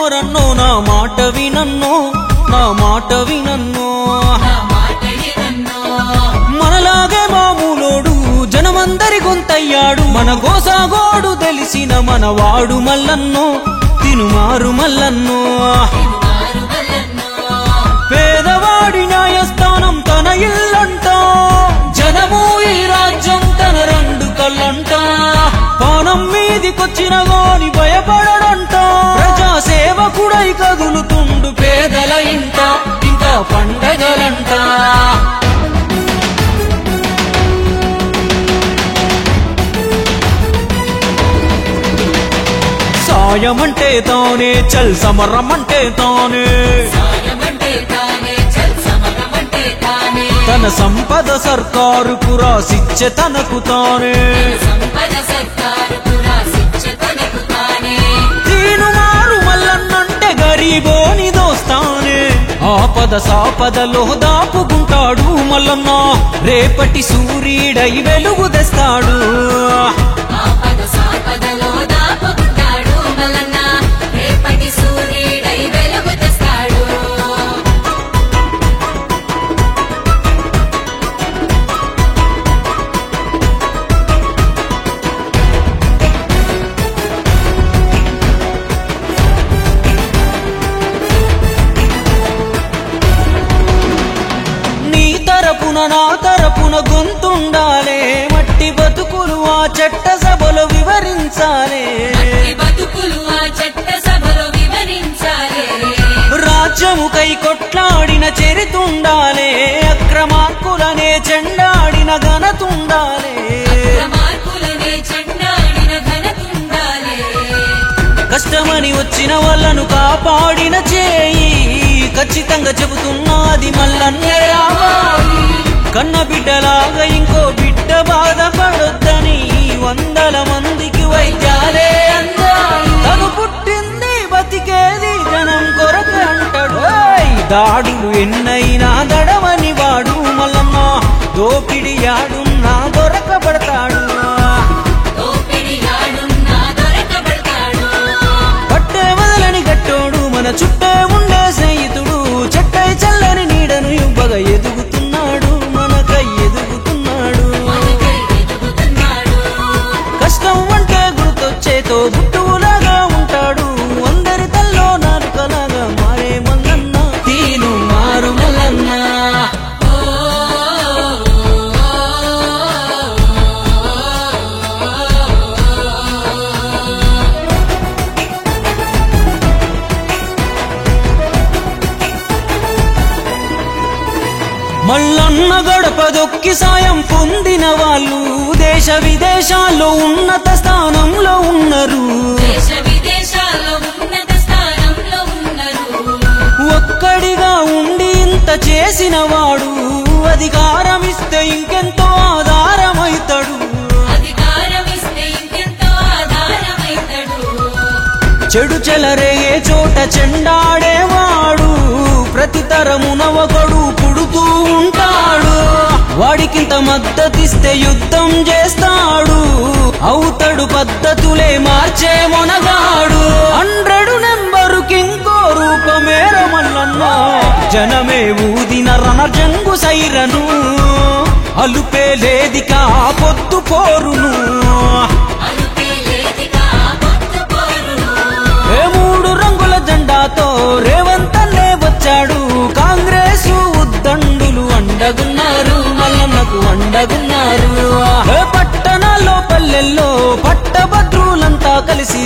కుమారన్నో నా మాట వినన్నో, నా మాట వినన్నో. మనలాగే మామూలోడు జనమందరి గొంతయ్యాడు, మన గోసాగోడు తెలిసిన మనవాడు మల్లన్నో, తినుమారు మల్లన్నో. పేదవాడి న్యాయస్థానం తన ఇల్లంట, జనము ఈ రాజ్యం తన రెండు కళ్ళంట. పానం మీదికొచ్చిన గాని భయపడడంట, ప్రజా సేవకుడై కదులుతుండు పేదల ఇంట, ఇంకా పండగలంట. సాయమంటే తానే, చల్ సమరమంటే తానే, తన సంపద సర్కారుకు రాసిచ్చే తనకు తానే. తీనుమారు మల్లన్నంటే గరీబోని దోస్తానే, ఆపద సాపదలో దాపుకుంటాడు మల్లన్న, రేపటి సూర్యుడై వెలుగు తెస్తాడు. నా తరపున గొంతుండాలే, మట్టి బతుకులు ఆ చట్ట సభలో వివరించాలే, రాజ్యముకై కొట్లాడిన చరితుండాలే, అక్రమార్కులనే చెండాడిన ఘనతుండాలే. కష్టమని వచ్చిన వాళ్ళను కాపాడిన చేయి, ఖచ్చితంగా చెబుతున్నది మల్లన్నే రావాలి. కన్న బిడ్డలాగా ఇంకో బిడ్డ బాధపడొద్దని వందల మందికి వైద్యాలే అందాలి. తను పుట్టింది బతికేది జనం కొరకు అంటాడు, దాడులు ఎన్నైనా దడవని వాడు మల్లన్న, దోపిడి యాడున్నా దొరకబడతాడు. పట్టే వదలని గట్టోడు మన చుట్టే ఉండే స్నేహితుడు, చెట్టై చల్లని నీడను ఇవ్వగా ఎదుగుతున్నాడు, మనకై ఎదుగుతున్నాడు. కష్టం అంటే గుర్తొచ్చేతో బుట్టులాగా ఉంటాడు, అందరి తల్లో నాలుకలాగా మారే మల్లన్న, తీను మారు మల్లన్న. మల్లన్న గడపదొక్కి సాయం పొందిన వాళ్ళు దేశ విదేశాల్లో ఉన్నత స్థానంలో ఉన్నారు. ఒక్కడిగా ఉండి ఇంత చేసిన వాడు అధికారం ఇస్తే ఇంకెంతో ఆధారమైతాడు. చెడు చెలరేగే చోట చెండాడేవాడు, ప్రతి తరమున ఒకడు పుడుతూ ఉంటాడు. వాడికింత మద్దతిస్తే యుద్ధం చేస్తాడు, అవుతాడు పద్ధతులే మార్చే మొనగాడు. 100 నెంబరుకింకో రూపమేర మల్లన్న, జనమే ఊదిన రణజంగు సైరను, అలుపే లేదికా పొద్దు పోరును. మూడు రంగుల జెండాతో రేవంతన్నే వచ్చాడు, కాంగ్రెస్ ఉద్దండులు అండగున్నారు, మల్లన్నకు అండగున్నారు. పట్టణాల్లో పల్లెల్లో పట్టభద్రులంతా కలిసి